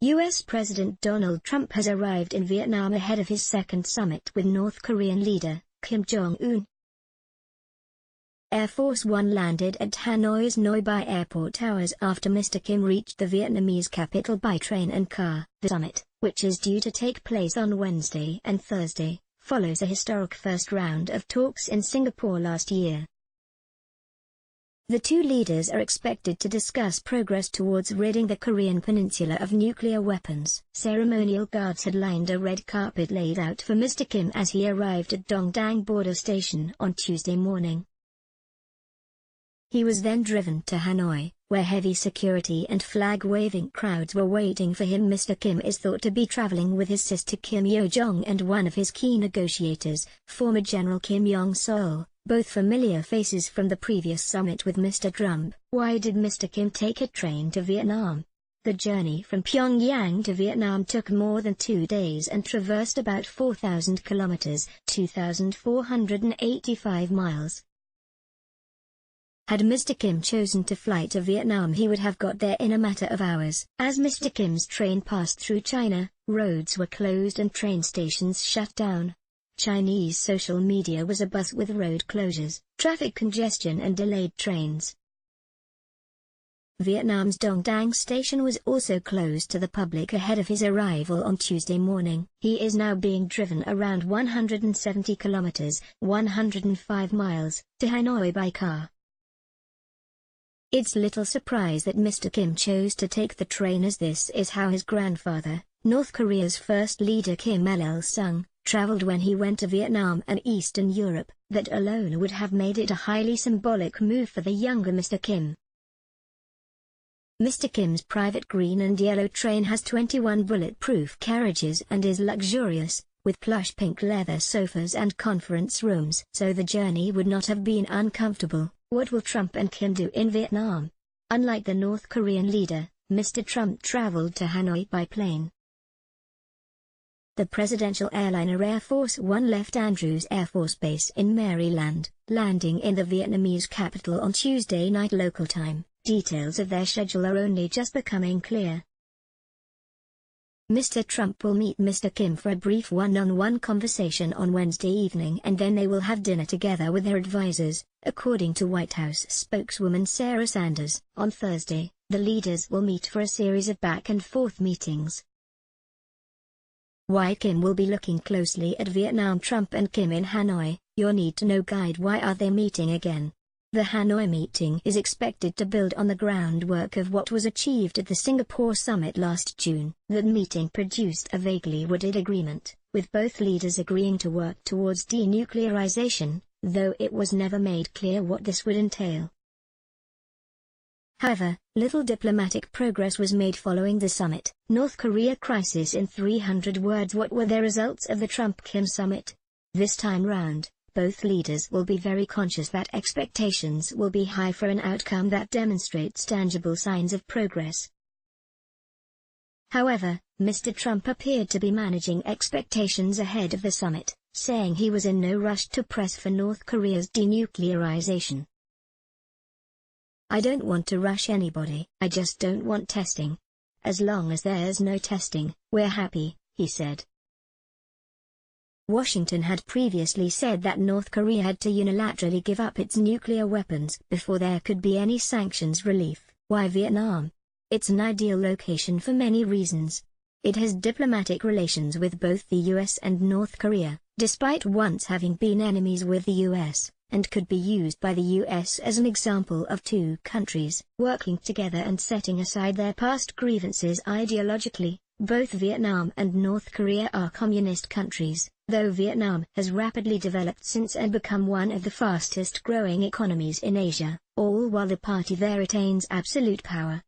U.S. President Donald Trump has arrived in Vietnam ahead of his second summit with North Korean leader, Kim Jong-un. Air Force One landed at Hanoi's Noi Bai Airport hours after Mr. Kim reached the Vietnamese capital by train and car. The summit, which is due to take place on Wednesday and Thursday, follows a historic first round of talks in Singapore last year. The two leaders are expected to discuss progress towards ridding the Korean peninsula of nuclear weapons. Ceremonial guards had lined a red carpet laid out for Mr. Kim as he arrived at Dong Dang border station on Tuesday morning. He was then driven to Hanoi, where heavy security and flag-waving crowds were waiting for him. Mr. Kim is thought to be traveling with his sister Kim Yo-jong and one of his key negotiators, former General Kim Yong-sol, both familiar faces from the previous summit with Mr. Trump. Why did Mr. Kim take a train to Vietnam? The journey from Pyongyang to Vietnam took more than 2 days and traversed about 4,000 kilometers, 2,485 miles. Had Mr. Kim chosen to fly to Vietnam, he would have got there in a matter of hours. As Mr. Kim's train passed through China, roads were closed and train stations shut down. Chinese social media was abuzz with road closures, traffic congestion and delayed trains. Vietnam's Dong Dang station was also closed to the public ahead of his arrival on Tuesday morning. He is now being driven around 170 kilometers, 105 miles, to Hanoi by car. It's little surprise that Mr. Kim chose to take the train, as this is how his grandfather, North Korea's first leader Kim Il-sung, traveled when he went to Vietnam and Eastern Europe. That alone would have made it a highly symbolic move for the younger Mr. Kim. Mr. Kim's private green and yellow train has 21 bulletproof carriages and is luxurious, with plush pink leather sofas and conference rooms. So the journey would not have been uncomfortable. What will Trump and Kim do in Vietnam? Unlike the North Korean leader, Mr. Trump traveled to Hanoi by plane. The presidential airliner Air Force One left Andrews Air Force Base in Maryland, landing in the Vietnamese capital on Tuesday night local time. Details of their schedule are only just becoming clear. Mr. Trump will meet Mr. Kim for a brief one-on-one conversation on Wednesday evening, and then they will have dinner together with their advisors, according to White House spokeswoman Sarah Sanders. On Thursday, the leaders will meet for a series of back-and-forth meetings. Why Kim will be looking closely at Vietnam. Trump and Kim in Hanoi, your need-to-know guide. Why are they meeting again? The Hanoi meeting is expected to build on the groundwork of what was achieved at the Singapore summit last June. That meeting produced a vaguely worded agreement, with both leaders agreeing to work towards denuclearization, though it was never made clear what this would entail. However, little diplomatic progress was made following the summit. North Korea crisis in 300 words. What were the results of the Trump-Kim summit? This time round, both leaders will be very conscious that expectations will be high for an outcome that demonstrates tangible signs of progress. However, Mr. Trump appeared to be managing expectations ahead of the summit, saying he was in no rush to press for North Korea's denuclearization. I don't want to rush anybody, I just don't want testing. As long as there's no testing, we're happy, he said. Washington had previously said that North Korea had to unilaterally give up its nuclear weapons before there could be any sanctions relief. Why Vietnam? It's an ideal location for many reasons. It has diplomatic relations with both the US and North Korea, despite once having been enemies with the US, and could be used by the US as an example of two countries working together and setting aside their past grievances ideologically. Both Vietnam and North Korea are communist countries, though Vietnam has rapidly developed since and become one of the fastest growing economies in Asia, all while the party there retains absolute power.